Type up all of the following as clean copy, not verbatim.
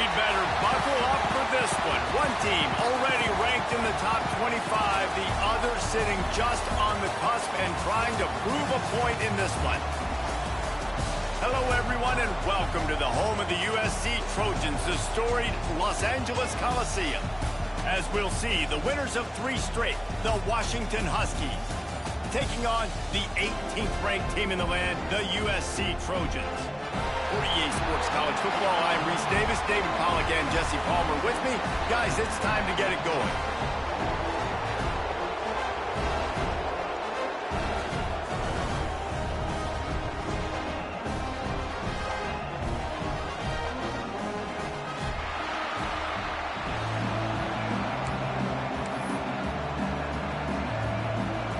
We'd better buckle up for this one. One team already ranked in the top 25, the other sitting just on the cusp and trying to prove a point in this one. Hello, everyone, and welcome to the home of the USC Trojans, the storied Los Angeles Coliseum. As we'll see, the winners of 3 straight, the Washington Huskies, taking on the 18th ranked team in the land, the USC Trojans. For EA Sports College Football, I'm Reese Davis, David Pollack, and Jesse Palmer with me. Guys, it's time to get it going.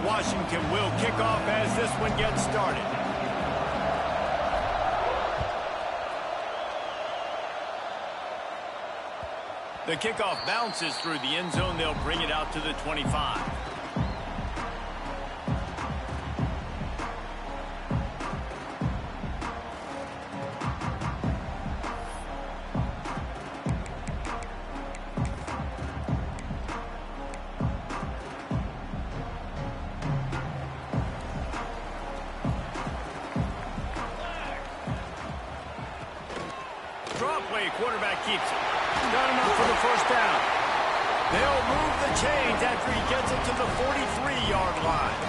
Washington will kick off as this one gets started. The kickoff bounces through the end zone. They'll bring it out to the 25. Draw play, quarterback keeps it. Got enough for the first down. They'll move the chains after he gets it to the 43-yard line.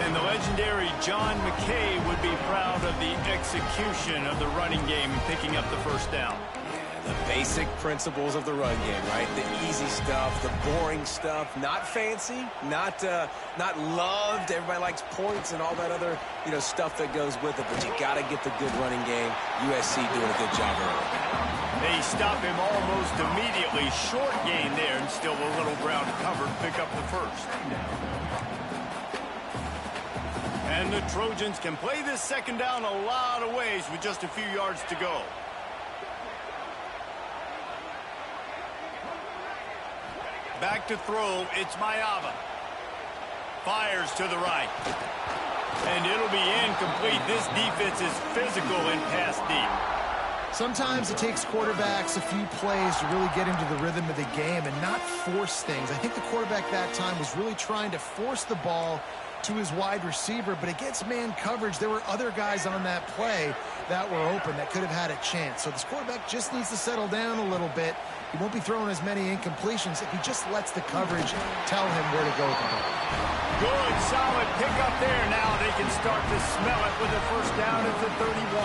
And the legendary John McKay would be proud of the execution of the running game and picking up the first down. The basic principles of the run game, right? The easy stuff, the boring stuff, not fancy, not loved. Everybody likes points and all that other, stuff that goes with it. But you got to get the good running game. USC doing a good job early. They stop him almost immediately. Short gain there, and still a little ground covered. Pick up the first. And the Trojans can play this second down a lot of ways with just a few yards to go. Back to throw, it's Mayava. Fires to the right. And it'll be incomplete. This defense is physical and pass deep. Sometimes it takes quarterbacks a few plays to really get into the rhythm of the game and not force things. I think the quarterback that time was really trying to force the ball to his wide receiver, but against man coverage, there were other guys on that play that were open that could have had a chance. So this quarterback just needs to settle down a little bit. He won't be throwing as many incompletions if he just lets the coverage tell him where to go with the ball. Good, solid pickup there. Now they can start to smell it with a first down at the 31.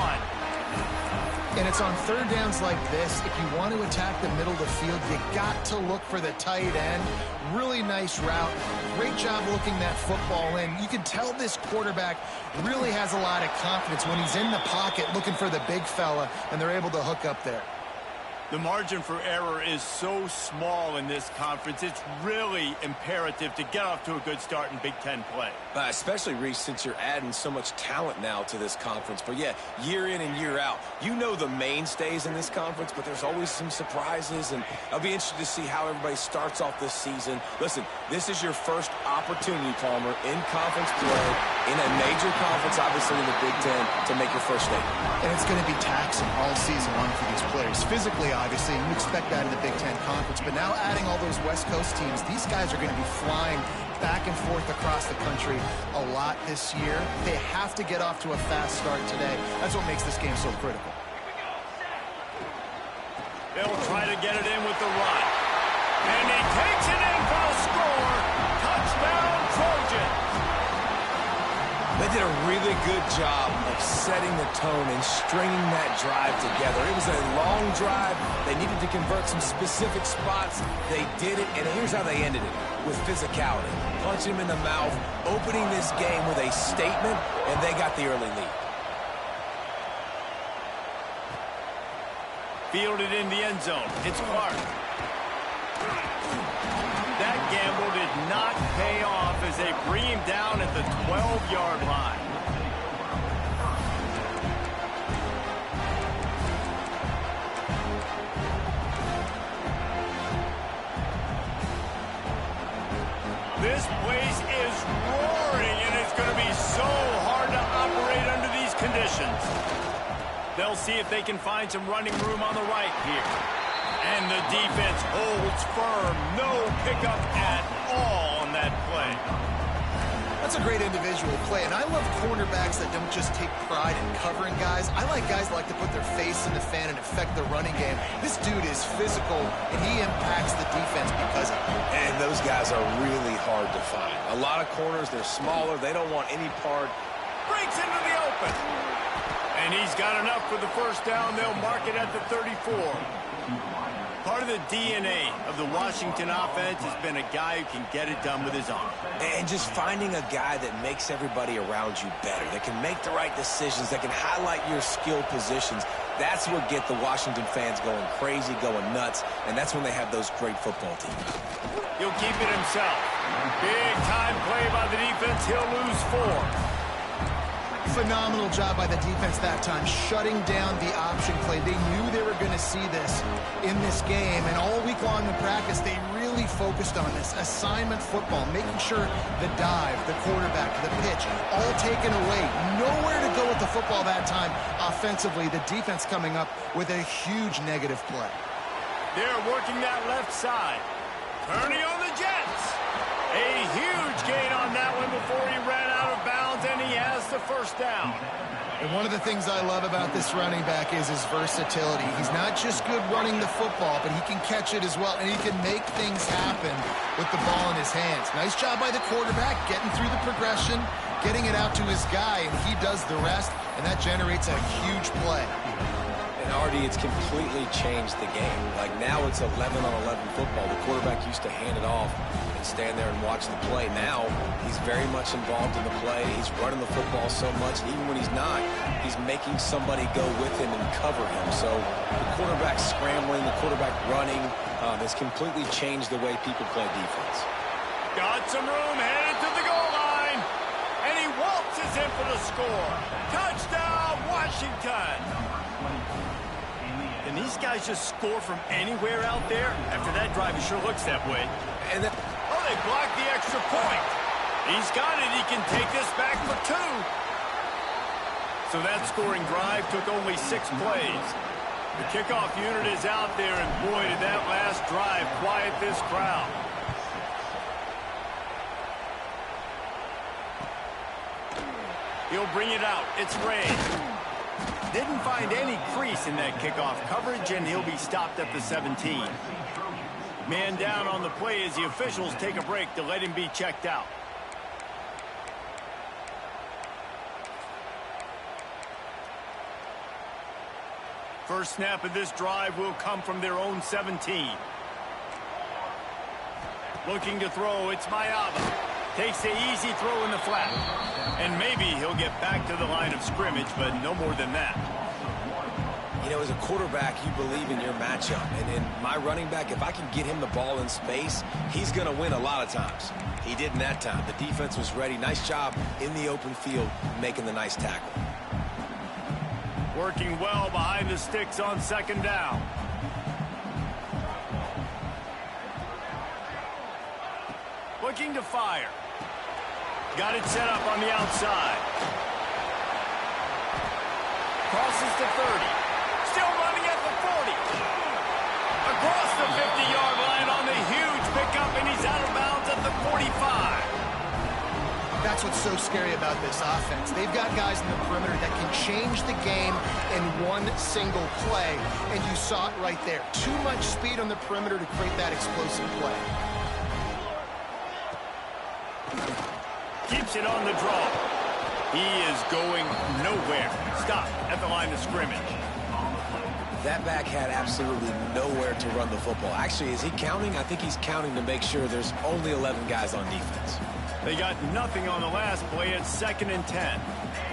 And it's on third downs like this, if you want to attack the middle of the field, you got to look for the tight end. Really nice route. Great job looking that football in. You can tell this quarterback really has a lot of confidence when he's in the pocket looking for the big fella, and they're able to hook up there. The margin for error is so small in this conference. It's really imperative to get off to a good start in Big Ten play. Especially, Reese, since you're adding so much talent now to this conference. But, yeah, year in and year out, you know the mainstays in this conference, but there's always some surprises. And I'll be interested to see how everybody starts off this season. Listen, this is your first opportunity, Palmer, in conference play, in a major conference, obviously in the Big Ten, to make your first statement. And it's going to be taxing all season long for these players. Physically, obviously, you expect that in the Big Ten Conference. But now adding all those West Coast teams, these guys are going to be flying back and forth across the country a lot this year. They have to get off to a fast start today. That's what makes this game so critical. They'll try to get it in with the run. And he takes it in for a score. Touchdown, Trojans. They did a really good job of setting the tone and stringing that drive together. It was a long drive. They needed to convert some specific spots. They did it, and here's how they ended it, with physicality. Punch him in the mouth, opening this game with a statement, and they got the early lead. Fielded in the end zone. It's Clark. That gamble did not pay off as they bring him down at the 12-yard line. This place is roaring, and it's going to be so hard to operate under these conditions. They'll see if they can find some running room on the right here. And the defense holds firm. No pickup at all on that play. That's a great individual play, and I love cornerbacks that don't just take pride in covering guys. I like guys that like to put their face in the fan and affect the running game. This dude is physical, and he impacts the defense because of it. And those guys are really hard to find. A lot of corners, they're smaller. They don't want any part. Breaks into the open. And he's got enough for the first down. They'll mark it at the 34. Part of the DNA of the Washington offense has been a guy who can get it done with his arm. And just finding a guy that makes everybody around you better, that can make the right decisions, that can highlight your skill positions. That's what gets the Washington fans going crazy, going nuts, and that's when they have those great football teams. He'll keep it himself. Big time play by the defense. He'll lose 4. Phenomenal job by the defense that time, shutting down the option play. They knew they were going to see this in this game, and all week long in practice, they really focused on this assignment football, making sure the dive, the quarterback, the pitch, all taken away. Nowhere to go with the football that time offensively. The defense coming up with a huge negative play. They're working that left side. Turning on the Jets. A huge gain on that one before he ran out of bounds, and he has the first down. And one of the things I love about this running back is his versatility. He's not just good running the football, but he can catch it as well, and he can make things happen with the ball in his hands. Nice job by the quarterback, getting through the progression, getting it out to his guy, and he does the rest, and that generates a huge play. And Artie, it's completely changed the game. Like now it's 11-on-11 football. The quarterback used to hand it off and stand there and watch the play. Now he's very much involved in the play. He's running the football so much, and even when he's not, he's making somebody go with him and cover him. So the quarterback scrambling, the quarterback running has completely changed the way people play defense. Got some room, headed to the goal line, and he waltzes in for the score. Touchdown, Washington! And these guys just score from anywhere out there? After that drive, it sure looks that way. And then, oh, they blocked the extra point. He's got it. He can take this back for 2. So that scoring drive took only 6 plays. The kickoff unit is out there, and boy, did that last drive quiet this crowd. He'll bring it out. It's Ray. Didn't find any crease in that kickoff coverage, and he'll be stopped at the 17. Man down on the play as the officials take a break to let him be checked out. First snap of this drive will come from their own 17. Looking to throw, it's Mayava. Takes the easy throw in the flat. And maybe he'll get back to the line of scrimmage, but no more than that. You know, as a quarterback, you believe in your matchup. And in my running back, if I can get him the ball in space, he's going to win a lot of times. He didn't that time. The defense was ready. Nice job in the open field, making the nice tackle. Working well behind the sticks on second down. Looking to fire. Got it set up on the outside. Crosses to 30. Still running at the 40. Across the 50-yard line on the huge pickup, and he's out of bounds at the 45. That's what's so scary about this offense. They've got guys in the perimeter that can change the game in one single play, and you saw it right there. Too much speed on the perimeter to create that explosive play. Keeps it on the draw. He is going nowhere. Stop at the line of scrimmage. That back had absolutely nowhere to run the football. Actually, is he counting? I think he's counting to make sure there's only 11 guys on defense. They got nothing on the last play. It's 2nd and 10.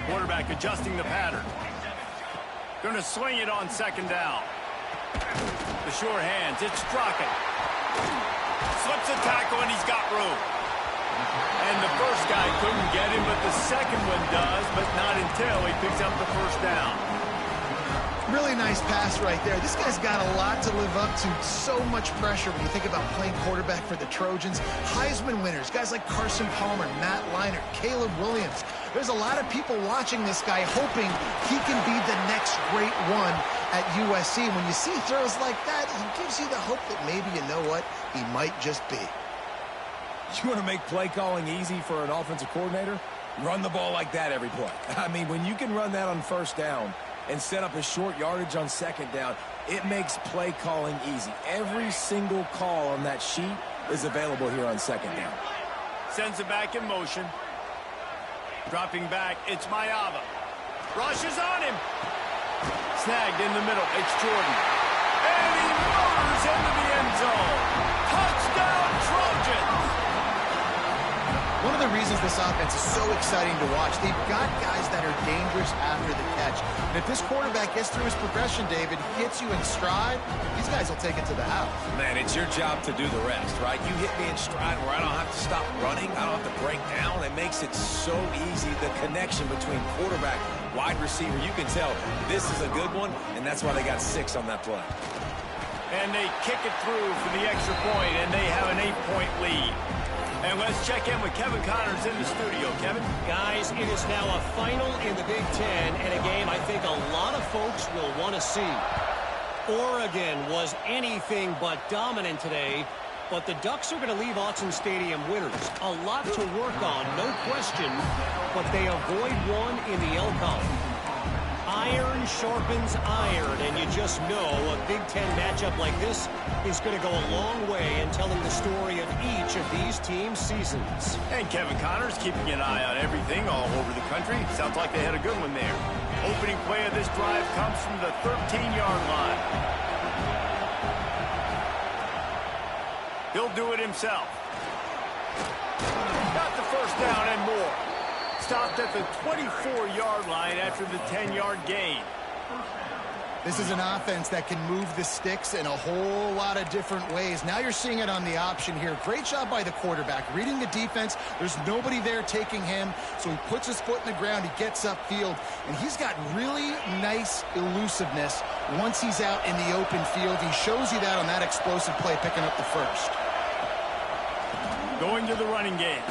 Quarterback adjusting the pattern. Going to swing it on second down. The sure hands. It's Strachan. Slips a tackle, and he's got room. And the first guy couldn't get him, but the second one does, but not until he picks up the first down. Really nice pass right there. This guy's got a lot to live up to. So much pressure when you think about playing quarterback for the Trojans. Heisman winners, guys like Carson Palmer, Matt Leinart, Caleb Williams. There's a lot of people watching this guy hoping he can be the next great one at USC. When you see throws like that, he gives you the hope that maybe, you know what, he might just be. You want to make play calling easy for an offensive coordinator? Run the ball like that every play. I mean, when you can run that on first down and set up a short yardage on second down, it makes play calling easy. Every single call on that sheet is available here on second down. Sends it back in motion. Dropping back, it's Mayava. Rushes on him. Snagged in the middle, it's Jordan. And he motors into the end zone. Touchdown, Trojans! One of the reasons this offense is so exciting to watch, they've got guys that are dangerous after the catch. And if this quarterback gets through his progression, David, gets you in stride, these guys will take it to the house. Man, it's your job to do the rest, right? You hit me in stride where I don't have to stop running. I don't have to break down. It makes it so easy. The connection between quarterback, wide receiver, you can tell this is a good one, and that's why they got 6 on that play. And they kick it through for the extra point, and they have an 8-point lead. And let's check in with Kevin Connors in the studio. Kevin? Guys, it is now a final in the Big Ten and a game I think a lot of folks will want to see. Oregon was anything but dominant today, but the Ducks are going to leave Autzen Stadium winners. A lot to work on, no question, but they avoid one in the Elcon. Iron sharpens iron, and you just know a Big Ten matchup like this is going to go a long way in telling the story of each of these teams' seasons. And Kevin Connors keeping an eye on everything all over the country. Sounds like they had a good one there. Opening play of this drive comes from the 13-yard line. He'll do it himself. Got the first down and more. Stopped at the 24-yard line after the 10-yard gain. This is an offense that can move the sticks in a whole lot of different ways. Now you're seeing it on the option here. Great job by the quarterback. Reading the defense, there's nobody there taking him, so he puts his foot in the ground, he gets upfield, and he's got really nice elusiveness once he's out in the open field. He shows you that on that explosive play, picking up the first. Going to the running game.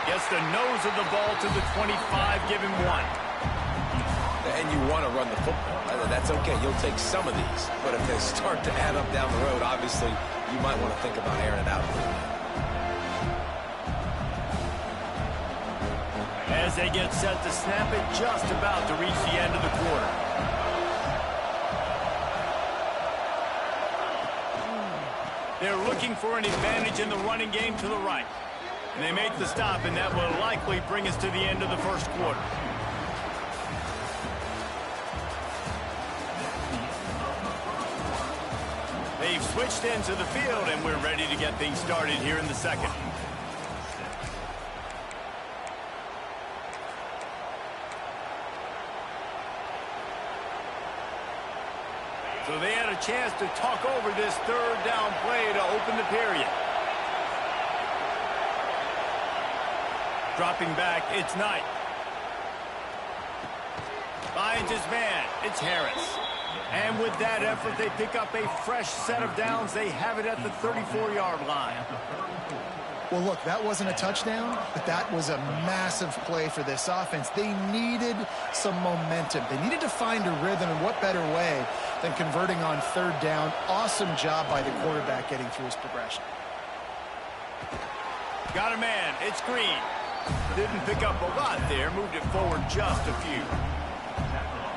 Gets the nose of the ball to the 25, give him 1. And you want to run the football. That's okay. You'll take some of these. But if they start to add up down the road, obviously, you might want to think about airing it out a little bit. As they get set to snap it, just about to reach the end of the quarter. They're looking for an advantage in the running game to the right. And they make the stop, and that will likely bring us to the end of the first quarter. They've switched into the field, and we're ready to get things started here in the second. So they had a chance to talk over this third down play to open the period. Dropping back, it's Knight. Finds his man, it's Harris. And with that effort, they pick up a fresh set of downs. They have it at the 34-yard line. Well, look, that wasn't a touchdown, but that was a massive play for this offense. They needed some momentum. They needed to find a rhythm, and what better way than converting on third down. Awesome job by the quarterback getting through his progression. Got a man, it's Green. Didn't pick up a lot there, moved it forward just a few.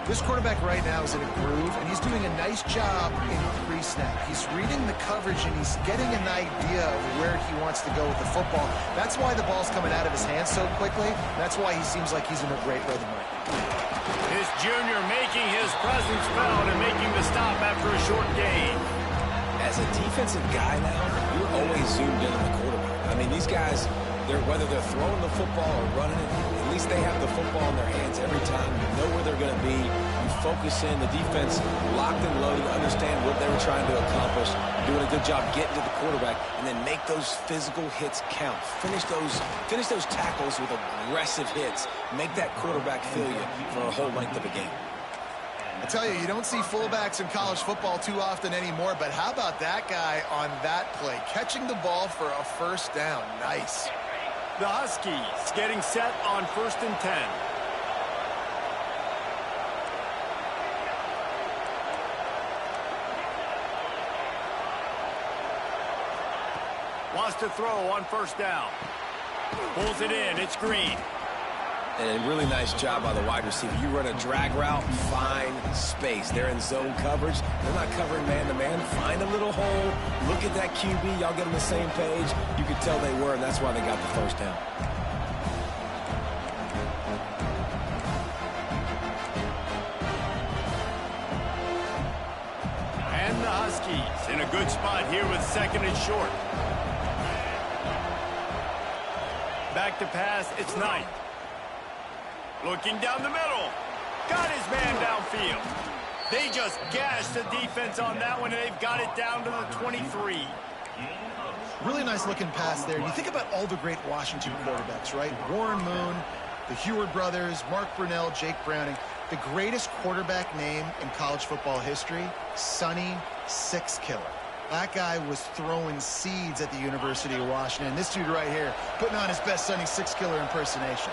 This quarterback right now is in a groove, and he's doing a nice job in pre-snap. He's reading the coverage, and he's getting an idea of where he wants to go with the football. That's why the ball's coming out of his hands so quickly. That's why he seems like he's in a great rhythm right now. This junior making his presence felt and making the stop after a short gain. As a defensive guy now, you're always zoomed in on the quarterback. I mean, these guys, whether they're throwing the football or running it, at least they have the football in their hands every time. You know where they're going to be. You focus in. The defense locked and loaded, understand what they were trying to accomplish, doing a good job getting to the quarterback, and then make those physical hits count. Finish those tackles with aggressive hits. Make that quarterback feel you for a whole length of a game. I tell you, you don't see fullbacks in college football too often anymore, but how about that guy on that play? Catching the ball for a first down. Nice. The Huskies getting set on 1st and 10. Wants to throw on 1st down. Pulls it in. It's Green. And a really nice job by the wide receiver. You run a drag route, find space. They're in zone coverage. They're not covering man-to-man. Find a little hole. Look at that QB. Y'all get on the same page. You could tell they were, and that's why they got the 1st down. And the Huskies in a good spot here with 2nd and short. Back to pass. It's Knight. Looking down the middle. Got his man downfield. They just gashed the defense on that one, and they've got it down to the 23. Really nice looking pass there. You think about all the great Washington quarterbacks, right? Warren Moon, the Heward brothers, Mark Brunell, Jake Browning. The greatest quarterback name in college football history, Sonny Six Killer. That guy was throwing seeds at the University of Washington. This dude right here putting on his best Sonny Six Killer impersonation.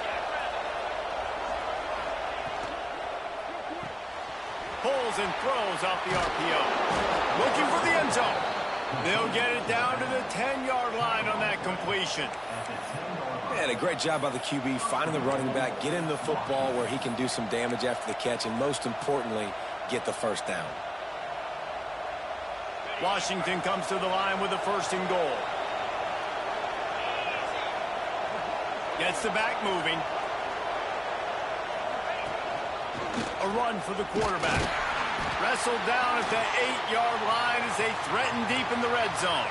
Pulls and throws off the RPO. Looking for the end zone. They'll get it down to the 10-yard line on that completion. Man, a great job by the QB finding the running back, getting the football where he can do some damage after the catch, and most importantly, get the 1st down. Washington comes to the line with a 1st and goal. Gets the back moving. A run for the quarterback. Wrestled down at the 8-yard line as they threaten deep in the red zone.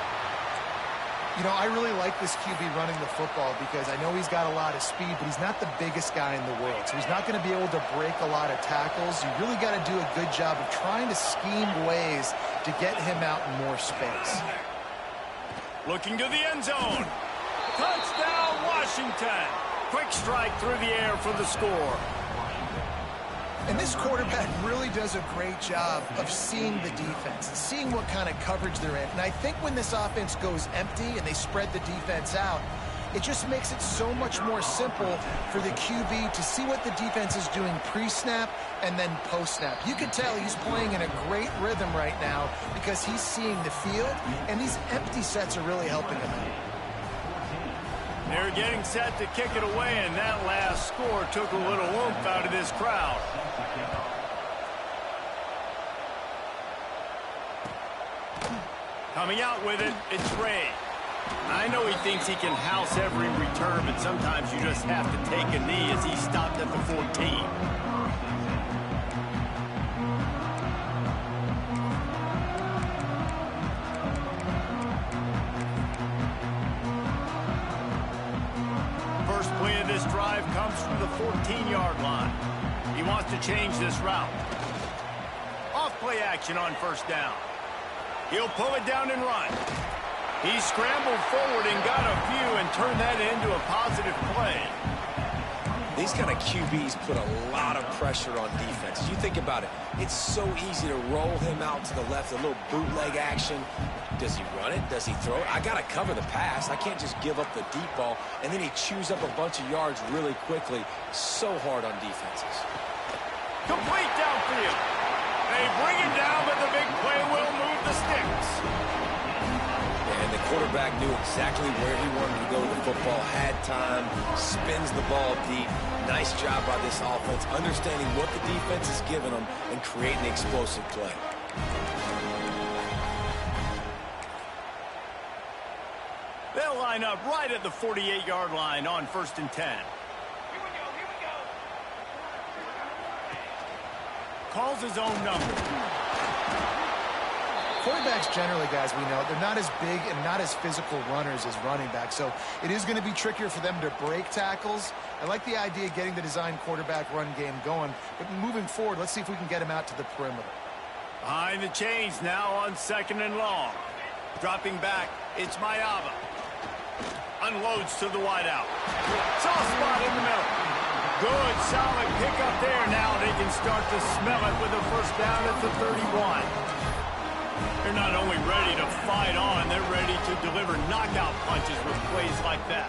You know, I really like this QB running the football because I know he's got a lot of speed, but he's not the biggest guy in the world. So he's not going to be able to break a lot of tackles. You really got to do a good job of trying to scheme ways to get him out in more space. Looking to the end zone. Touchdown, Washington. Quick strike through the air for the score. And this quarterback really does a great job of seeing the defense and seeing what kind of coverage they're in. And I think when this offense goes empty and they spread the defense out, it just makes it so much more simple for the QB to see what the defense is doing pre-snap and then post-snap. You can tell he's playing in a great rhythm right now because he's seeing the field, and these empty sets are really helping him out. They're getting set to kick it away, and that last score took a little oomph out of this crowd. Coming out with it, it's Ray. I know he thinks he can house every return, but sometimes you just have to take a knee as he stopped at the 14. First play of this drive comes from the 14-yard line. He wants to change this route. Off play action on 1st down. He'll pull it down and run. He scrambled forward and got a few and turned that into a positive play. These kind of QBs put a lot of pressure on defense. You think about it, it's so easy to roll him out to the left, a little bootleg action. Does he run it? Does he throw it? I got to cover the pass. I can't just give up the deep ball. And then he chews up a bunch of yards really quickly. So hard on defenses. Complete downfield. They bring him down, but the big play will move the sticks. And the quarterback knew exactly where he wanted to go with the football, had time, spins the ball deep. Nice job by this offense, understanding what the defense is giving them and creating the explosive play. They'll line up right at the 48-yard line on 1st and 10. Calls his own number. Quarterbacks generally, guys, we know, they're not as big and not as physical runners as running backs, so it is going to be trickier for them to break tackles. I like the idea of getting the design quarterback run game going, but moving forward, let's see if we can get him out to the perimeter. Behind the chains now on 2nd and long. Dropping back, it's Mayava. Unloads to the wideout. Soft spot in the middle. Good, solid pickup there. Now they can start to smell it with a 1st down at the 31. They're not only ready to fight on, they're ready to deliver knockout punches with plays like that.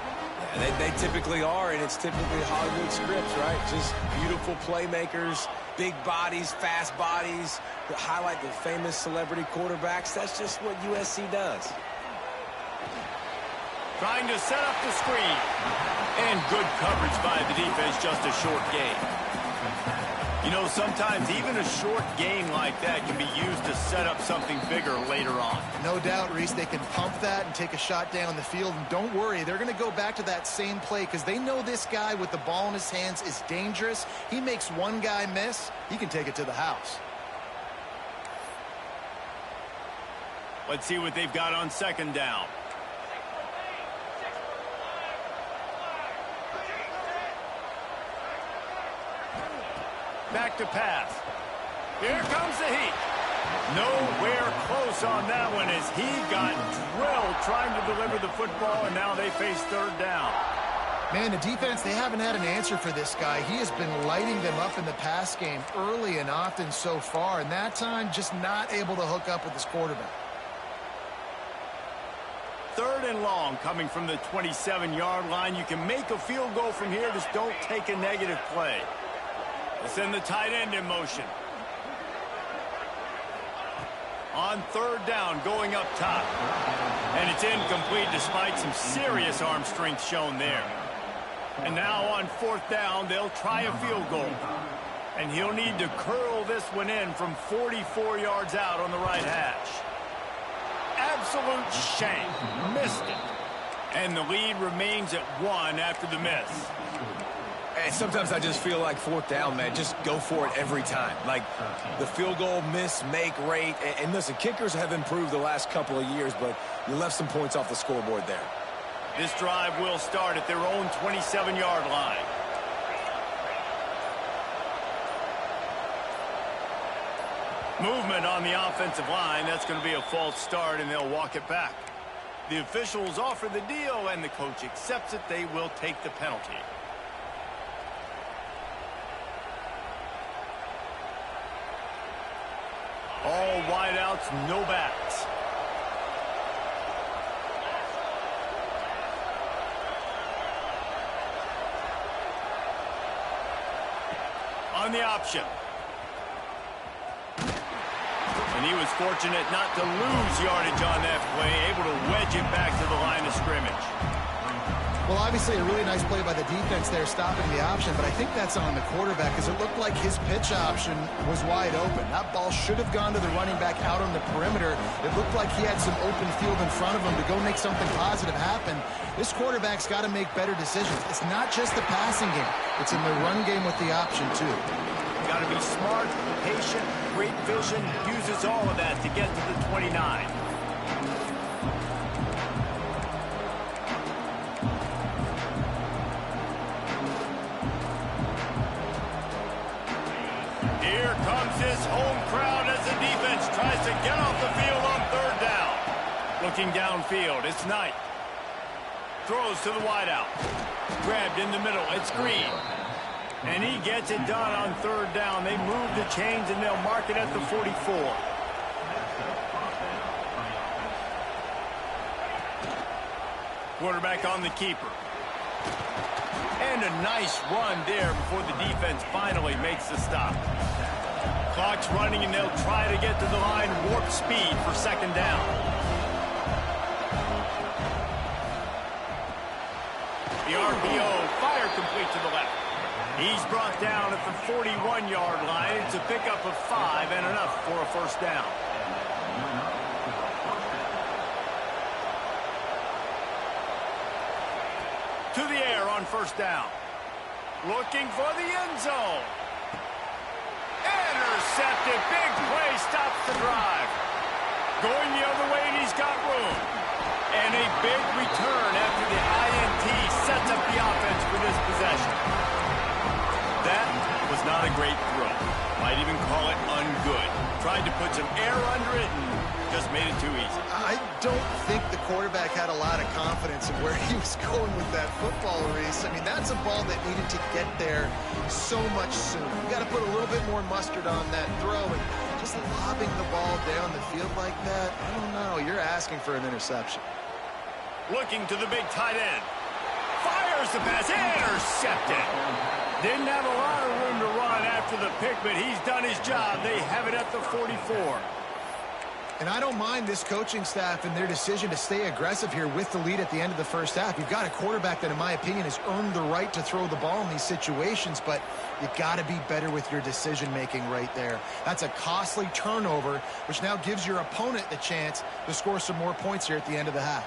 They typically are, and it's typically Hollywood scripts, right? Just beautiful playmakers, big bodies, fast bodies that highlight the famous celebrity quarterbacks. That's just what USC does. Trying to set up the screen. And good coverage by the defense, just a short gain. You know, sometimes even a short gain like that can be used to set up something bigger later on. No doubt, Reese, they can pump that and take a shot down the field. And don't worry, they're going to go back to that same play because they know this guy with the ball in his hands is dangerous. He makes one guy miss, he can take it to the house. Let's see what they've got on second down. Back to pass. Here comes the heat. Nowhere close on that one as he got drilled trying to deliver the football, and now they face third down. Man, the defense, they haven't had an answer for this guy. He has been lighting them up in the pass game early and often so far, and that time just not able to hook up with his quarterback. Third and long coming from the 27-yard line. You can make a field goal from here, just don't take a negative play. They send the tight end in motion. On third down, going up top. And it's incomplete despite some serious arm strength shown there. And now on fourth down, they'll try a field goal. And he'll need to curl this one in from 44 yards out on the right hash. Absolute shame. Missed it. And the lead remains at 1 after the miss. And sometimes I just feel like fourth down, man, just go for it every time. Like the field goal miss, make rate. And listen, kickers have improved the last couple of years, but you left some points off the scoreboard there. This drive will start at their own 27-yard line. Movement on the offensive line. That's going to be a false start, and they'll walk it back. The officials offer the deal, and the coach accepts it. They will take the penalty. All wideouts, no backs. On the option. And he was fortunate not to lose yardage on that play, able to wedge it back to the line of scrimmage. Well, obviously a really nice play by the defense there, stopping the option, but I think that's on the quarterback because it looked like his pitch option was wide open. That ball should have gone to the running back out on the perimeter. It looked like he had some open field in front of him to go make something positive happen. This quarterback's got to make better decisions. It's not just the passing game. It's in the run game with the option, too. Got to be smart, patient, great vision, uses all of that to get to the 29. Here comes his home crowd as the defense tries to get off the field on third down. Looking downfield, it's Knight. Throws to the wideout. Grabbed in the middle, it's Green. And he gets it done on third down. They move the chains and they'll mark it at the 44. Quarterback on the keeper. And a nice run there before the defense finally makes the stop. Clock's running and they'll try to get to the line, warp speed for second down. The RPO, fire complete to the left. He's brought down at the 41-yard line. It's a pickup of 5 and enough for a first down. To the air on first down. Looking for the end zone. Intercepted. Big play stops the drive. Going the other way, and he's got room. And a big return after the INT sets up the offense for this possession. That was not a great throw. Might even call it ungood. Tried to put some air under it and just made it too easy. I don't think the quarterback had a lot of confidence in where he was going with that football, Reese. I mean, that's a ball that needed to get there so much sooner. You got to put a little bit more mustard on that throw, and just lobbing the ball down the field like that, I don't know. You're asking for an interception. Looking to the big tight end. Fires Here's the pass. Intercepted. Didn't have a lot of room to run after the pick, but he's done his job. They have it at the 44. And I don't mind this coaching staff and their decision to stay aggressive here with the lead at the end of the first half. You've got a quarterback that, in my opinion, has earned the right to throw the ball in these situations, but you got to be better with your decision-making right there. That's a costly turnover, which now gives your opponent the chance to score some more points here at the end of the half.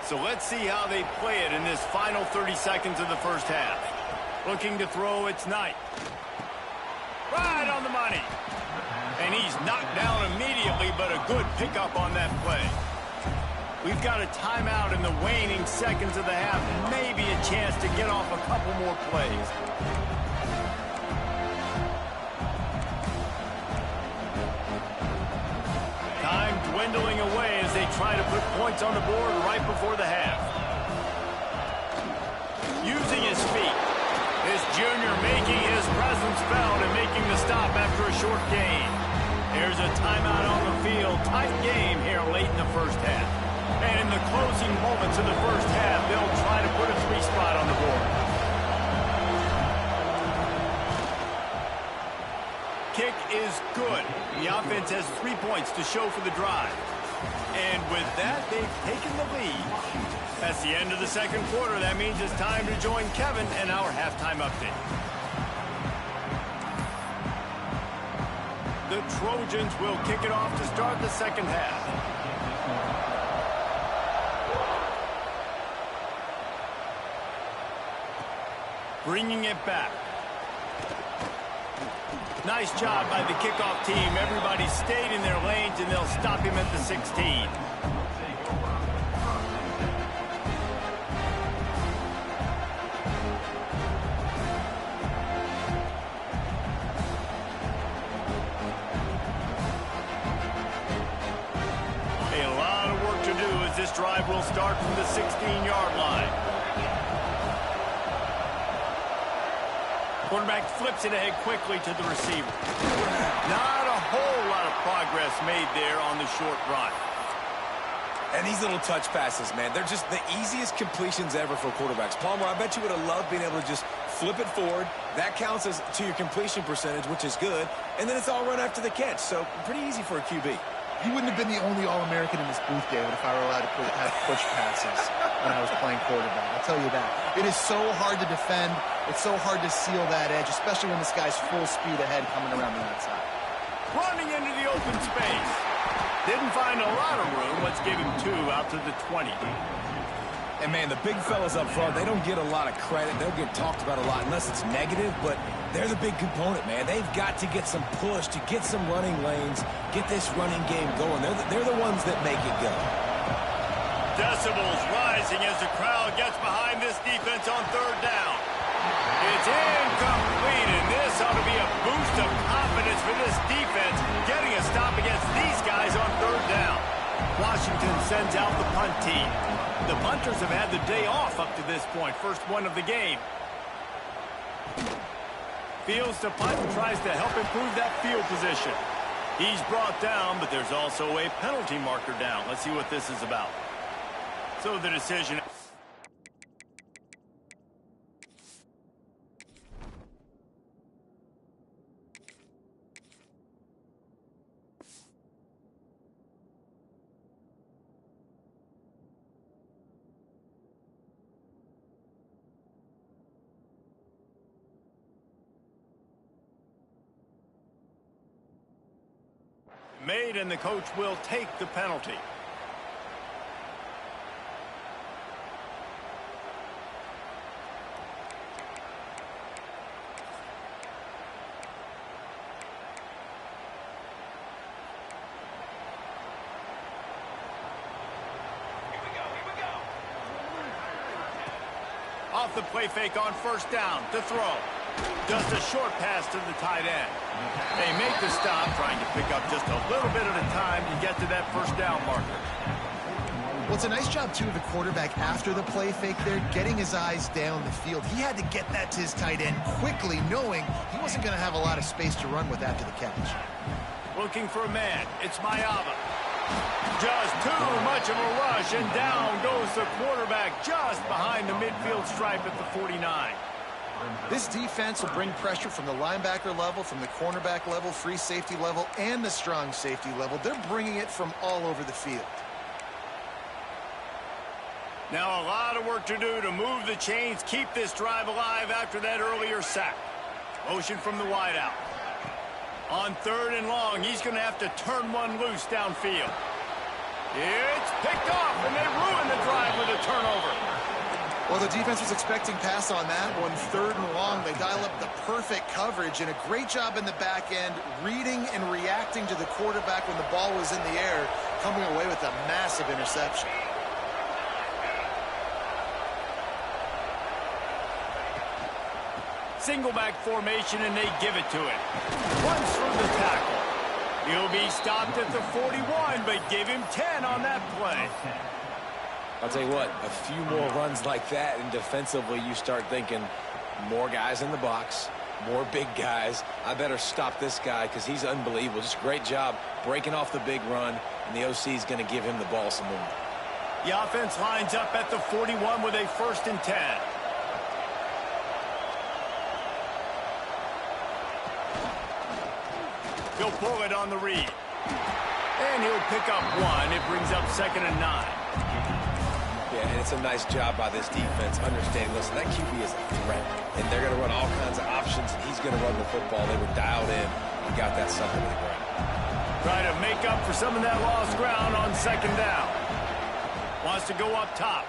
So let's see how they play it in this final 30 seconds of the first half. Looking to throw, it's Knight. Right on the money. And he's knocked down immediately, but a good pickup on that play. We've got a timeout in the waning seconds of the half. Maybe a chance to get off a couple more plays. Time dwindling away as they try to put points on the board right before the half. Using his feet. This junior making his presence felt and making the stop after a short gain. There's a timeout on the field. Tight game here late in the first half. And in the closing moments of the first half, they'll try to put a 3-spot on the board. Kick is good. The offense has 3 points to show for the drive. And with that, they've taken the lead. That's the end of the second quarter. That means it's time to join Kevin and our halftime update. The Trojans will kick it off to start the second half. Bringing it back. Nice job by the kickoff team. Everybody stayed in their lanes, and they'll stop him at the 16. This drive will start from the 16-yard line. Quarterback flips it ahead quickly to the receiver. Not a whole lot of progress made there on the short run. And these little touch passes, man, they're just the easiest completions ever for quarterbacks. Palmer, I bet you would have loved being able to just flip it forward. That counts as to your completion percentage, which is good. And then it's all run after the catch. So pretty easy for a QB. He wouldn't have been the only All-American in this booth, David, if I were allowed to have push passes when I was playing quarterback. I'll tell you that. It is so hard to defend. It's so hard to seal that edge, especially when this guy's full speed ahead coming around the outside. Running into the open space. Didn't find a lot of room. Let's give him 2 out to the 20. And, man, the big fellas up front, they don't get a lot of credit. They'll get talked about a lot unless it's negative, but they're the big component, man. They've got to get some push to get some running lanes, get this running game going. They're the ones that make it go. Decibels rising as the crowd gets behind this defense on third down. It's incomplete, and this ought to be a boost of confidence for this defense, getting a stop against these guys on third down. Washington sends out the punt team. The punters have had the day off up to this point. First one of the game. Fields to punt and tries to help improve that field position. He's brought down, but there's also a penalty marker down. Let's see what this is about. So the decision... made, and the coach will take the penalty. Off the play fake on first down to throw. Just a short pass to the tight end. They make the stop, trying to pick up just a little bit at a time to get to that first down marker. Well, it's a nice job, too, of the quarterback after the play fake there, getting his eyes down the field. He had to get that to his tight end quickly, knowing he wasn't going to have a lot of space to run with after the catch. Looking for a man. It's Mayava. Just too much of a rush, and down goes the quarterback just behind the midfield stripe at the 49. This defense will bring pressure from the linebacker level, from the cornerback level, free safety level, and the strong safety level. They're bringing it from all over the field. Now a lot of work to do to move the chains, keep this drive alive after that earlier sack. Motion from the wideout. On 3rd and long, he's going to have to turn one loose downfield. It's picked off, and they ruin the drive with a turnover. Well, the defense was expecting pass on that one. 3rd and long, they dial up the perfect coverage, and a great job in the back end, reading and reacting to the quarterback when the ball was in the air, coming away with a massive interception. Single back formation, and they give it to him. Runs through the tackle. He'll be stopped at the 41, but give him 10 on that play. I'll tell you what, a few more runs like that, and defensively you start thinking more guys in the box, more big guys. I better stop this guy because he's unbelievable. Just a great job breaking off the big run, and the OC is going to give him the ball some more. The offense lines up at the 41 with a 1st and 10. He'll pull it on the read. And he'll pick up 1. It brings up 2nd and 9. Yeah, and it's a nice job by this defense understanding, listen, that QB is a threat, and they're going to run all kinds of options, and he's going to run the football. They were dialed in and got that sucker to the ground. Try to make up for some of that lost ground on 2nd down. Wants to go up top.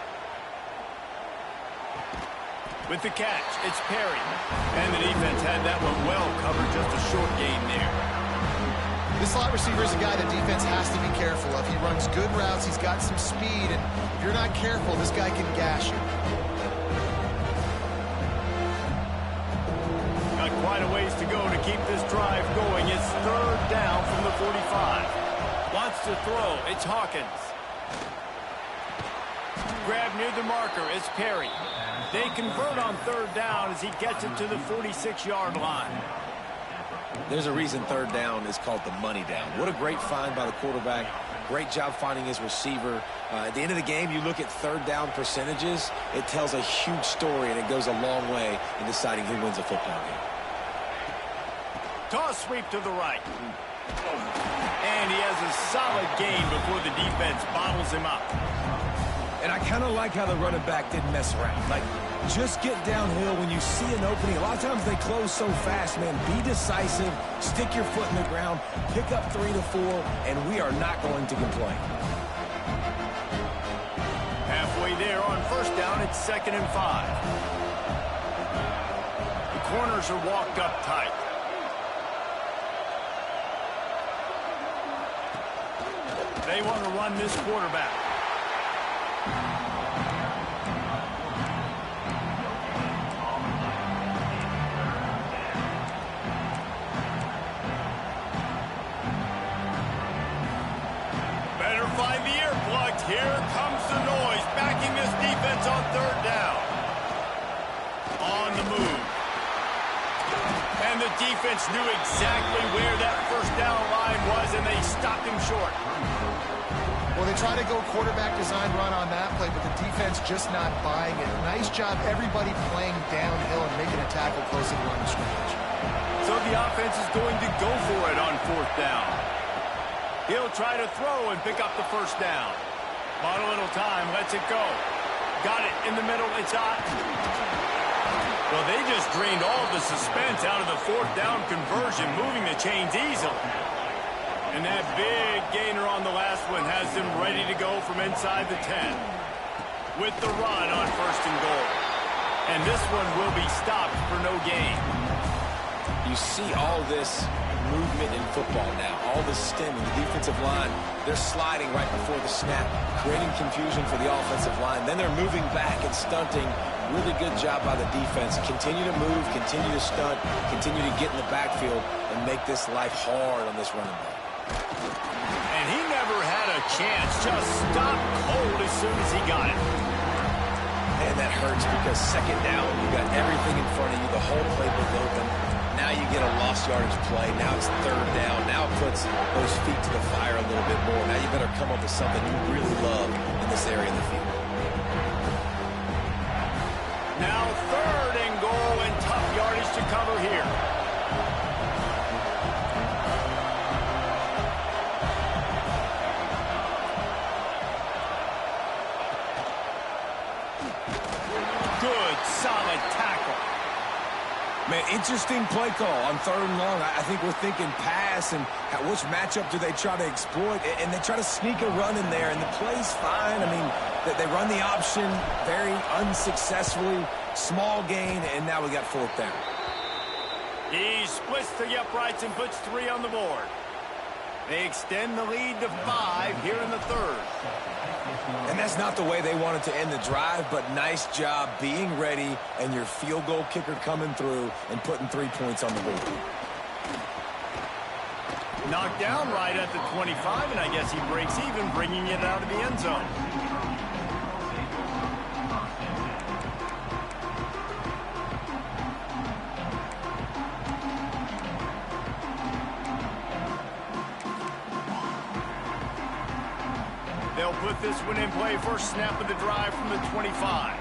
With the catch, it's Perry. And the defense had that one well covered, just a short gain there. This slot receiver is a guy the defense has to be careful of. He runs good routes. He's got some speed. And if you're not careful, this guy can gash you. Got quite a ways to go to keep this drive going. It's 3rd down from the 45. Wants to throw. It's Hawkins. Grab near the marker. It's Perry. They convert on 3rd down as he gets it to the 46-yard line. There's a reason 3rd down is called the money down. What a great find by the quarterback. Great job finding his receiver. At the end of the game, you look at 3rd down percentages. It tells a huge story, and it goes a long way in deciding who wins a football game. Toss sweep to the right. And he has a solid gain before the defense bottles him up. And I kind of like how the running back didn't mess around. Like, just get downhill when you see an opening. A lot of times they close so fast, man. Be decisive, stick your foot in the ground, pick up 3 to 4, and we are not going to complain. Halfway there on 1st down, it's 2nd and 5. The corners are walked up tight. They want to run this quarterback. Here comes the noise, backing this defense on 3rd down. On the move. And the defense knew exactly where that 1st down line was, and they stopped him short. Well, they try to go quarterback design run on that play, but the defense just not buying it. Nice job, everybody playing downhill and making a tackle close to the line of scrimmage. So the offense is going to go for it on 4th down. He'll try to throw and pick up the 1st down. Bought a little time, lets it go. Got it in the middle, it's out. Well, they just drained all the suspense out of the 4th down conversion, moving the chains easily. And that big gainer on the last one has them ready to go from inside the 10. With the run on 1st and goal. And this one will be stopped for no gain. You see all this movement in football now. All the stem in the defensive line. They're sliding right before the snap, creating confusion for the offensive line. Then they're moving back and stunting. Really good job by the defense. Continue to move, continue to stunt, continue to get in the backfield and make this life hard on this running back. And he never had a chance. Just stopped cold as soon as he got it. And that hurts because 2nd down, you got everything in front of you. The whole playbook open. Now you get a lost yardage play. Now it's third down. Now it puts those feet to the fire a little bit more. Now you better come up with something you really love in this area of the field. Now third and goal, and tough yardage to cover here. Good, solid tackle. Man, interesting play call on third and long. I think we're thinking pass and which matchup do they try to exploit, and they try to sneak a run in there, and the play's fine. I mean, they run the option very unsuccessfully, small gain, and now we got fourth down. He splits the uprights and puts 3 on the board. They extend the lead to 5 here in the third. And that's not the way they wanted to end the drive, but nice job being ready and your field goal kicker coming through and putting 3 points on the board. Knocked down right at the 25, and I guess he breaks even, bringing it out of the end zone. They'll put this one in play. First snap of the drive from the 25.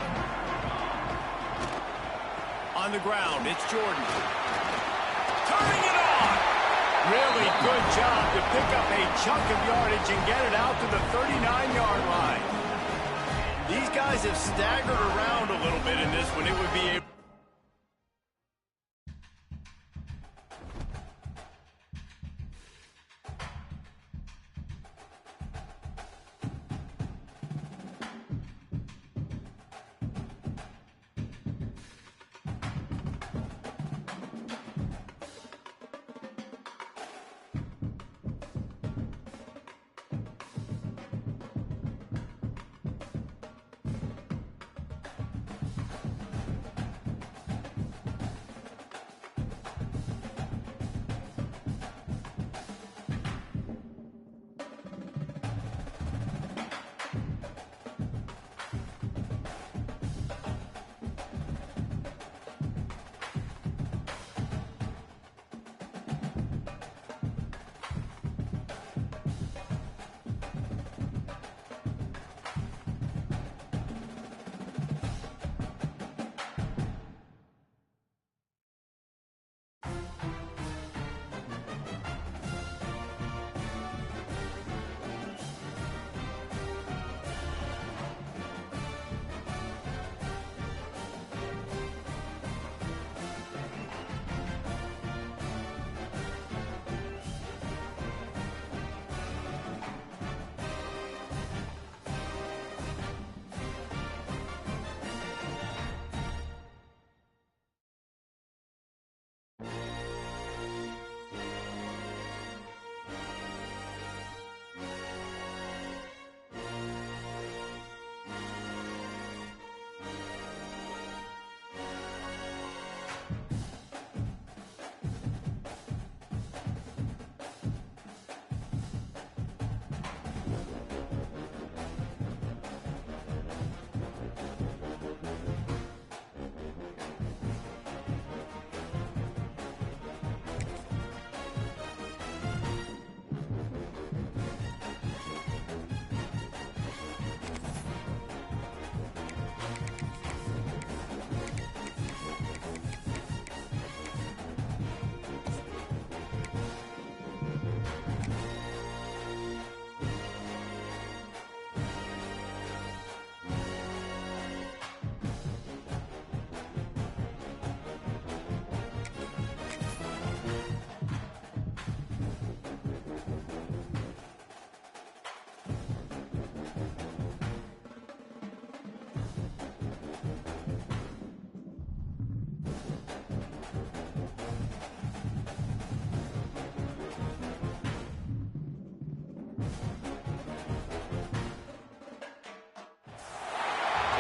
On the ground, it's Jordan. Turning it on! Really good job to pick up a chunk of yardage and get it out to the 39-yard line. These guys have staggered around a little bit in this one. It would be a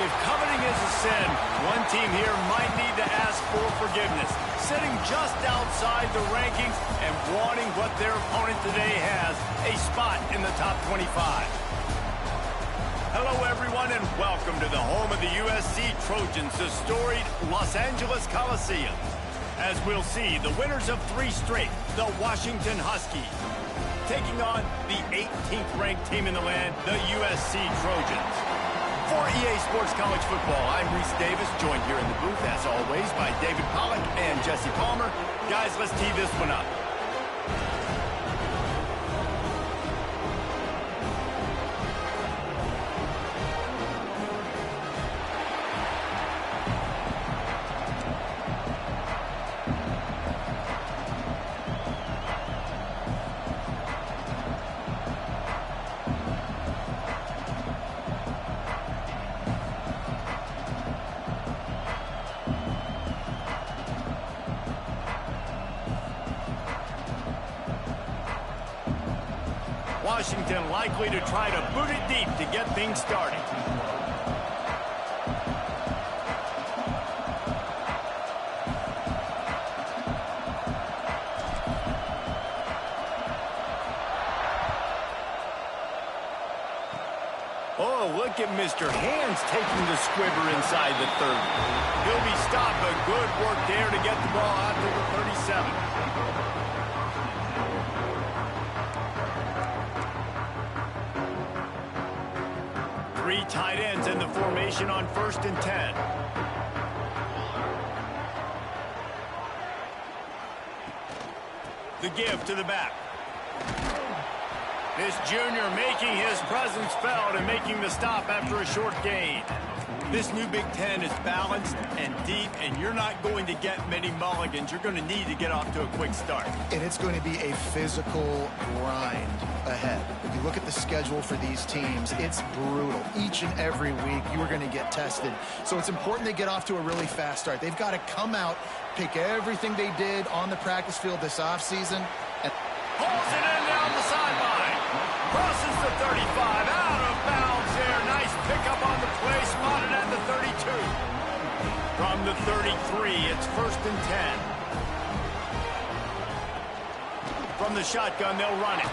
If coveting is a sin, one team here might need to ask for forgiveness. Sitting just outside the rankings and wanting what their opponent today has, a spot in the top 25. Hello, everyone, and welcome to the home of the USC Trojans, the storied Los Angeles Coliseum. as we'll see the winners of 3 straight, the Washington Huskies, taking on the 18th ranked team in the land, the USC Trojans. For EA Sports College Football, I'm Reese Davis, joined here in the booth, as always, by David Pollack and Jesse Palmer. Guys, let's tee this one up. Washington likely to try to boot it deep to get things started. Oh, look at Mr. Hands taking the squibber inside the 30. He'll be stopped, but good work there to get the ball out to the 37. Three tight ends in the formation on 1st and 10. The give to the back. This junior making his presence felt and making the stop after a short gain. This new Big Ten is balanced and deep, and you're not going to get many mulligans. You're going to need to get off to a quick start. And it's going to be a physical grind ahead. If you look at the schedule for these teams, it's brutal. Each and every week, you are going to get tested. So it's important they get off to a really fast start. They've got to come out, pick everything they did on the practice field this offseason. And pulls it in down the sideline. Crosses the 35. Out of bounds there. Nice pickup on the play. Spotted at the 32. From the 33, it's 1st and 10. From the shotgun, they'll run it.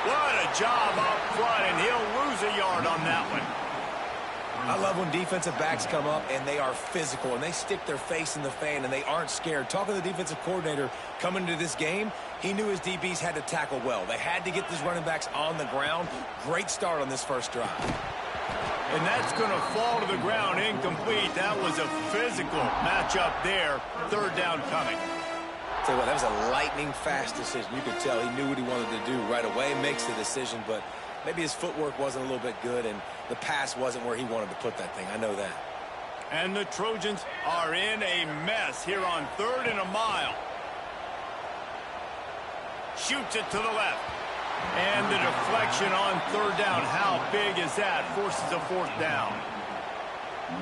What a job up front, and he'll lose a yard on that one. I love when defensive backs come up and they are physical and they stick their face in the fan and they aren't scared. Talking to the defensive coordinator coming into this game, he knew his DBs had to tackle well. They had to get these running backs on the ground. Great start on this first drive. And that's going to fall to the ground incomplete. That was a physical matchup there. 3rd down coming. Tell you what, that was a lightning fast decision. You could tell he knew what he wanted to do right away. Makes the decision, but maybe his footwork wasn't a little bit good and the pass wasn't where he wanted to put that thing. I know that. And the Trojans are in a mess here on 3rd and a mile. Shoots it to the left. And the deflection on 3rd down. How big is that? Forces a 4th down.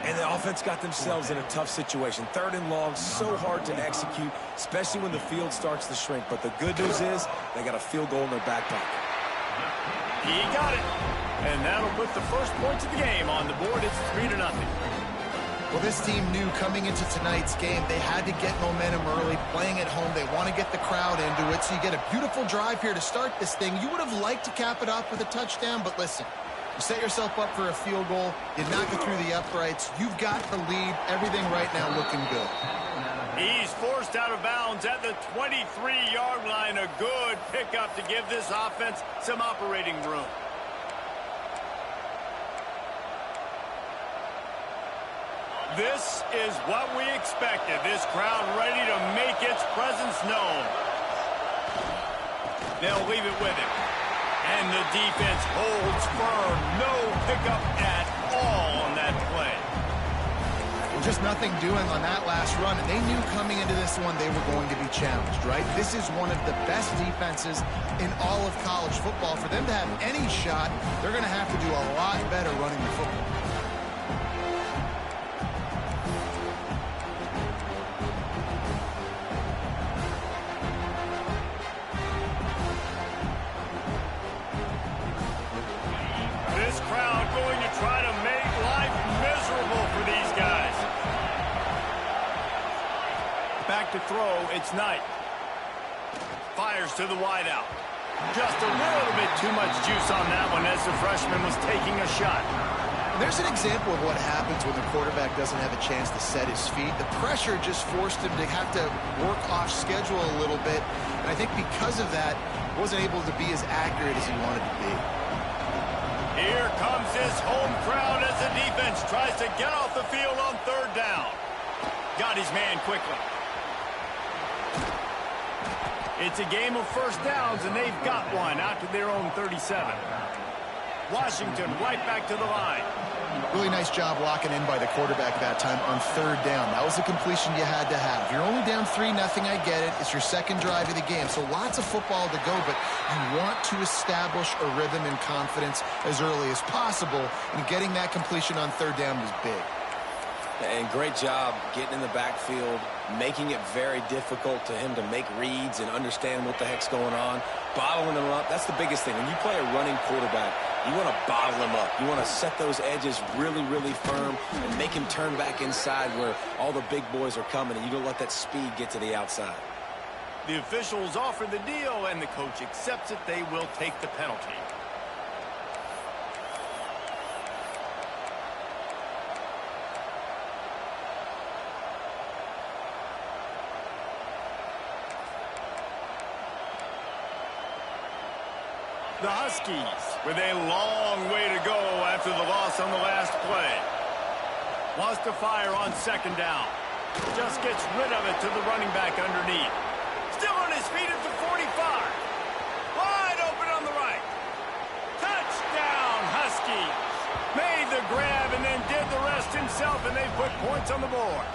And the offense got themselves in a tough situation. 3rd and long, so hard to execute, especially when the field starts to shrink. But the good news is they got a field goal in their back pocket. He got it. And that'll put the first points of the game on the board. It's 3-0. well, this team knew coming into tonight's game they had to get momentum early, playing at home. They want to get the crowd into it, so you get a beautiful drive here to start this thing. You would have liked to cap it off with a touchdown, but listen, you set yourself up for a field goal. You knock it through the uprights. You've got the lead. Everything right now looking good. He's forced out of bounds at the 23-yard line. A good pickup to give this offense some operating room. This is what we expected. This crowd ready to make its presence known. They'll leave it with him. And the defense holds firm. No pickup at all on that play. Well, just nothing doing on that last run. And they knew coming into this one they were going to be challenged, right? This is one of the best defenses in all of college football. For them to have any shot, they're going to have to do a lot better running the football. Back to throw, it's Knight. Fires to the wideout. Just a little bit too much juice on that one as the freshman was taking a shot. And there's an example of what happens when the quarterback doesn't have a chance to set his feet. The pressure just forced him to have to work off schedule a little bit. And I think because of that, wasn't able to be as accurate as he wanted to be. Here comes his home crowd as the defense tries to get off the field on third down. Got his man quickly. It's a game of first downs, and they've got one out to their own 37. Washington right back to the line. Really nice job locking in by the quarterback that time on third down. That was the completion you had to have. You're only down 3-0, I get it. It's your second drive of the game, so lots of football to go, but you want to establish a rhythm and confidence as early as possible, and getting that completion on third down was big. And great job getting in the backfield, making it very difficult to him to make reads and understand what the heck's going on, bottling him up. That's the biggest thing. When you play a running quarterback, you want to bottle him up. You want to set those edges really, really firm and make him turn back inside where all the big boys are coming, and you don't let that speed get to the outside. The officials offer the deal, and the coach accepts it. They will take the penalty. The Huskies with a long way to go after the loss on the last play. Wants to fire on second down. Just gets rid of it to the running back underneath. Still on his feet at the 45. Wide open on the right. Touchdown, Huskies. Made the grab and then did the rest himself, and they put points on the board.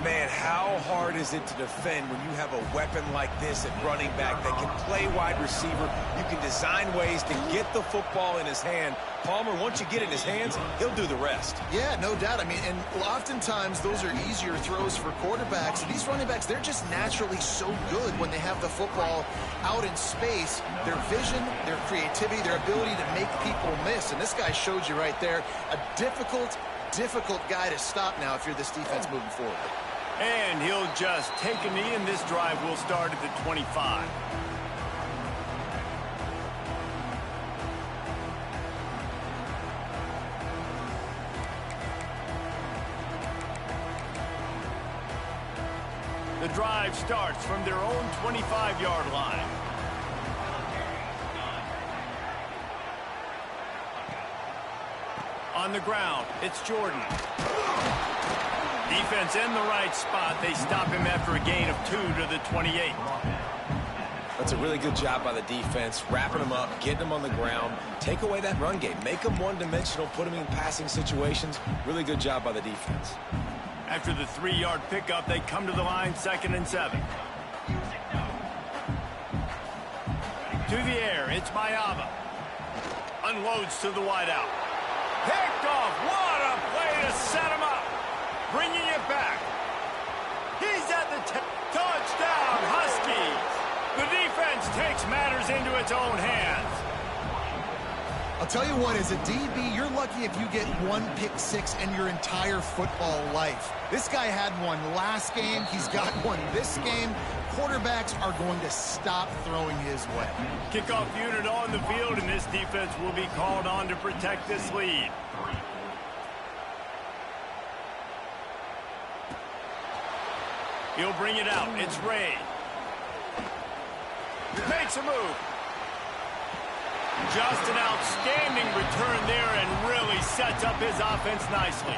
Man, how hard is it to defend when you have a weapon like this at running back that can play wide receiver? You can design ways to get the football in his hand. Palmer, once you get it in his hands, he'll do the rest. Yeah, no doubt. I mean, and oftentimes those are easier throws for quarterbacks. These running backs, they're just naturally so good when they have the football out in space. Their vision, their creativity, their ability to make people miss. And this guy showed you right there, a difficult guy to stop now if you're this defense moving forward. And he'll just take a knee, and this drive will start at the 25. The drive starts from their own 25-yard line. On the ground, it's Jordan. Defense in the right spot. They stop him after a gain of 2 to the 28. That's a really good job by the defense, wrapping him up, getting him on the ground, take away that run game, make him one-dimensional, put him in passing situations. Really good job by the defense. After the 3-yard pickup, they come to the line, 2nd and 7. To the air, it's Mayava. Unloads to the wideout. Picked off. What a play to set him up. Bringing it back. He's at the touchdown, Huskies. The defense takes matters into its own hands. I'll tell you what, as a DB, you're lucky if you get one pick six in your entire football life. This guy had one last game. He's got one this game. Quarterbacks are going to stop throwing his way. Kickoff unit on the field, and this defense will be called on to protect this lead. He'll bring it out. It's Ray. Makes a move. Just an outstanding return there and really sets up his offense nicely.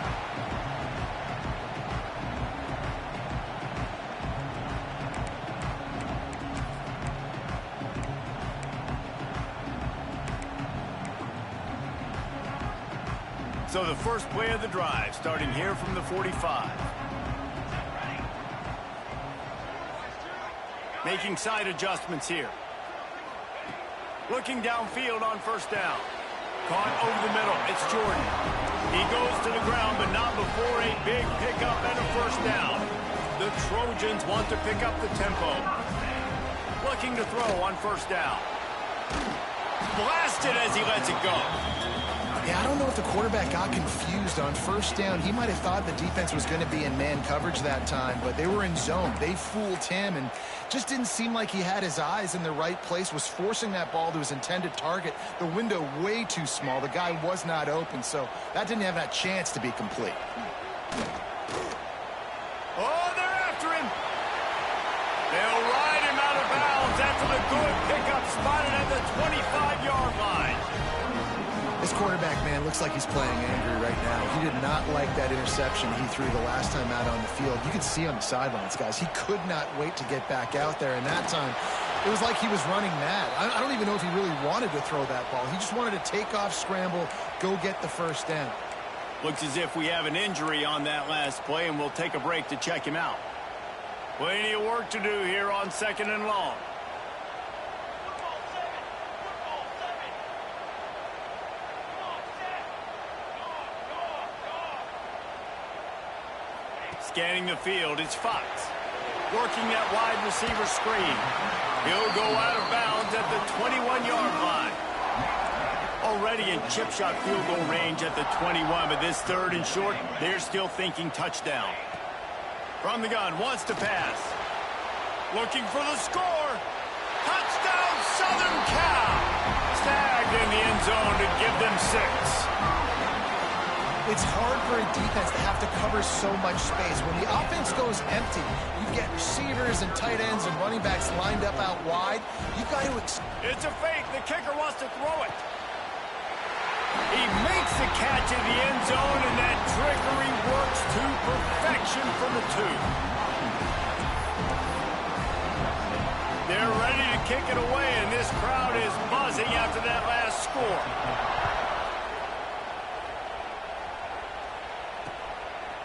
So the first play of the drive, starting here from the 45. Making side adjustments here. Looking downfield on first down. Caught over the middle. It's Jordan. He goes to the ground, but not before a big pickup and a first down. The Trojans want to pick up the tempo. Looking to throw on first down. Blasted as he lets it go. Yeah, I don't know if the quarterback got confused on first down. He might have thought the defense was going to be in man coverage that time, but they were in zone. They fooled him and just didn't seem like he had his eyes in the right place, was forcing that ball to his intended target. The window way too small. The guy was not open, so that didn't have that chance to be complete. Oh, they're after him. They'll ride him out of bounds after the good pickup spotted at the 25-yard line. This quarterback, man, looks like he's playing angry right now. He did not like that interception he threw the last time out on the field. You could see on the sidelines, guys. He could not wait to get back out there, and that time it was like he was running mad. I don't even know if he really wanted to throw that ball. He just wanted to take off, scramble, go get the first down. Looks as if we have an injury on that last play, and we'll take a break to check him out. Plenty of work to do here on 2nd and long. Scanning the field, it's Fox. Working that wide receiver screen. He'll go out of bounds at the 21-yard line. Already in chip shot field goal range at the 21, but this 3rd and short, they're still thinking touchdown. From the gun, wants to pass. Looking for the score. Touchdown, Southern Cal. Snagged in the end zone to give them 6. It's hard for a defense to have to cover so much space. When the offense goes empty, you get receivers and tight ends and running backs lined up out wide. You've got to... It's a fake. The kicker wants to throw it. He makes the catch in the end zone, and that trickery works to perfection from the 2. They're ready to kick it away, and this crowd is buzzing after that last score.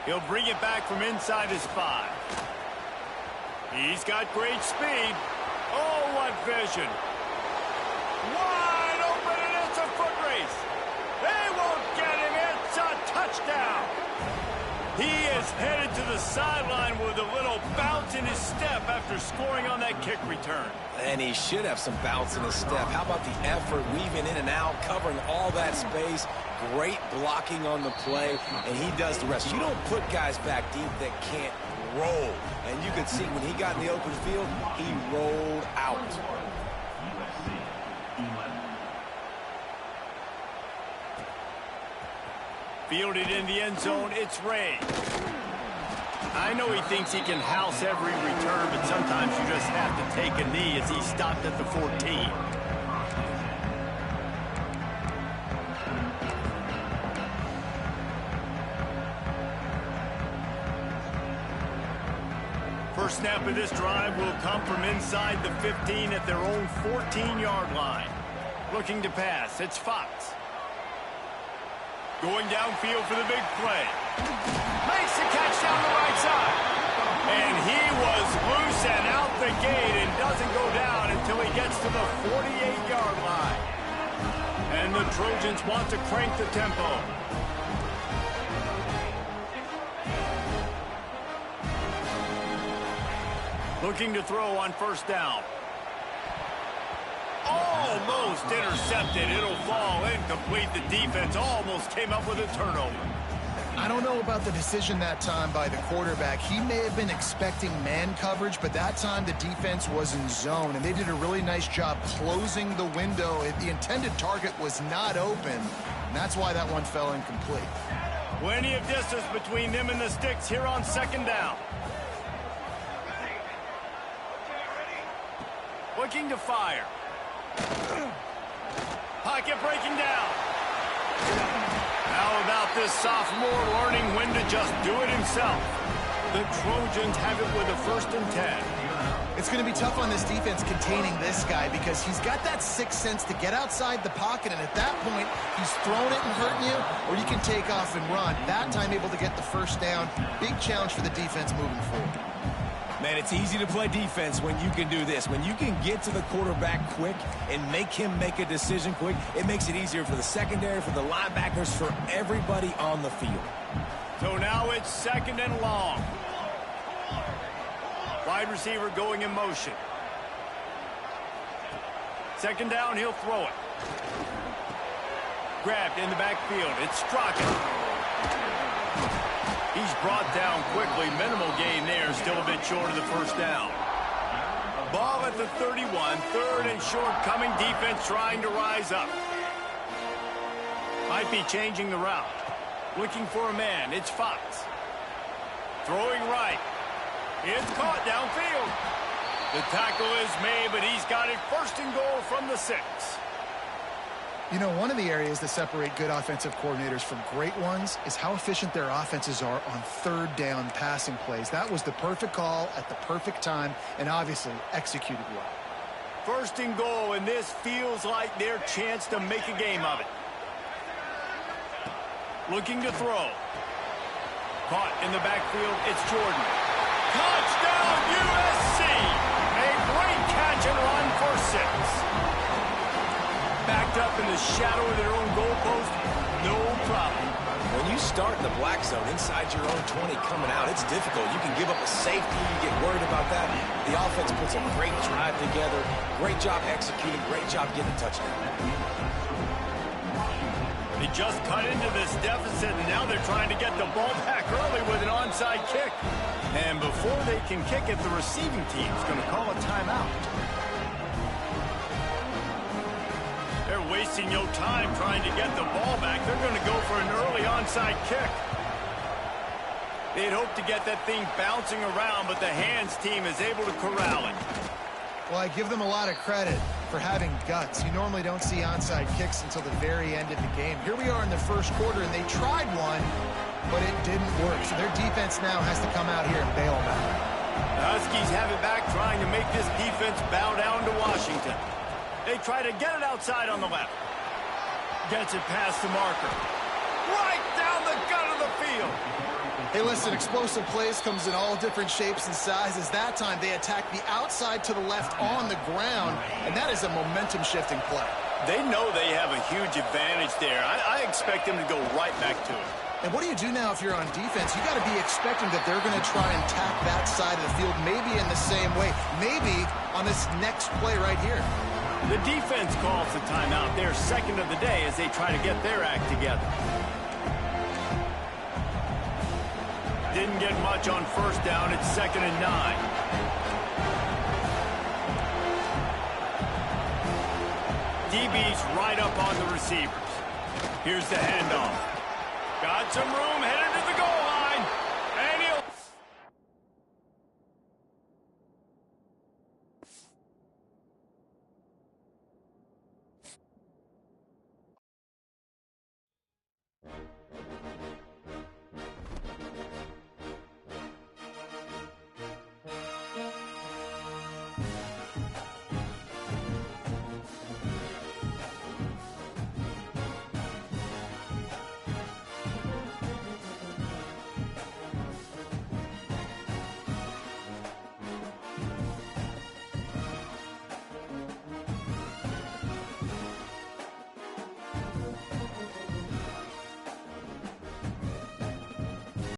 He'll bring it back from inside his 5. He's got great speed. Oh, what vision. Wide open, and it's a foot race. They won't get him. It's a touchdown. He is headed to the sideline with a little bounce in his step after scoring on that kick return. And he should have some bounce in his step. How about the effort, weaving in and out, covering all that space. Great blocking on the play, and he does the rest. You don't put guys back deep that can't roll. And you could see when he got in the open field, he rolled out. Fielded in the end zone, it's Ray. I know he thinks he can house every return, but sometimes you just have to take a knee as he stopped at the 14. First snap of this drive will come from inside the 15 at their own 14-yard line. Looking to pass, it's Fox. Going downfield for the big play. Makes the catch down the right side. And he was loose and out the gate and doesn't go down until he gets to the 48-yard line. And the Trojans want to crank the tempo. Looking to throw on first down. Almost intercepted. It'll fall incomplete. The defense almost came up with a turnover. I don't know about the decision that time by the quarterback. He may have been expecting man coverage, but that time the defense was in zone, and they did a really nice job closing the window. The intended target was not open, and that's why that one fell incomplete. Plenty of distance between them and the sticks here on second down. Looking to fire. Pocket breaking down. How about this sophomore learning when to just do it himself? The Trojans have it with a 1st and 10. It's going to be tough on this defense containing this guy because he's got that sixth sense to get outside the pocket, and at that point, he's throwing it and hurting you, or you can take off and run. That time able to get the first down. Big challenge for the defense moving forward. Man, it's easy to play defense when you can do this. When you can get to the quarterback quick and make him make a decision quick, it makes it easier for the secondary, for the linebackers, for everybody on the field. So now it's 2nd and long. Wide receiver going in motion. 2nd down, he'll throw it. grabbed in the backfield. It's Straka. He's brought down quickly. Minimal gain there. Still a bit short of the first down. Ball at the 31. Third and short coming. Defense trying to rise up. Might be changing the route. Looking for a man. It's Fox. Throwing right. It's caught downfield. The tackle is made, but he's got it first and goal from the 6. You know, one of the areas that separate good offensive coordinators from great ones is how efficient their offenses are on third down passing plays. That was the perfect call at the perfect time and obviously executed well. First and goal, and this feels like their chance to make a game of it. Looking to throw. Caught in the backfield, it's Jordan. Touchdown, USC! A great catch and run for 6. Backed up in the shadow of their own goalpost, no problem. When you start in the black zone inside your own 20 coming out, it's difficult. You can give up a safety. You get worried about that. The offense puts a great drive together. Great job executing. Great job getting a touchdown. They just cut into this deficit, and now they're trying to get the ball back early with an onside kick. And before they can kick it, the receiving team's going to call a timeout. They're wasting no time trying to get the ball back. They're going to go for an early onside kick. They'd hoped to get that thing bouncing around, but the hands team is able to corral it. Well, I give them a lot of credit for having guts. You normally don't see onside kicks until the very end of the game. Here we are in the first quarter, and they tried one, but it didn't work. So their defense now has to come out here and bail them out. The Huskies have it back, trying to make this defense bow down to Washington. They try to get it outside on the left. Gets it past the marker. Right down the gut of the field. Hey, listen, explosive plays comes in all different shapes and sizes. That time they attack the outside to the left on the ground, and that is a momentum-shifting play. They know they have a huge advantage there. I expect them to go right back to it. And what do you do now if you're on defense? You got to be expecting that they're going to try and tap that side of the field, maybe in the same way, maybe on this next play right here. The defense calls the timeout, their second of the day, as they try to get their act together. Didn't get much on first down. It's 2nd and 9. DB's right up on the receivers. Here's the handoff. Got some room, hit it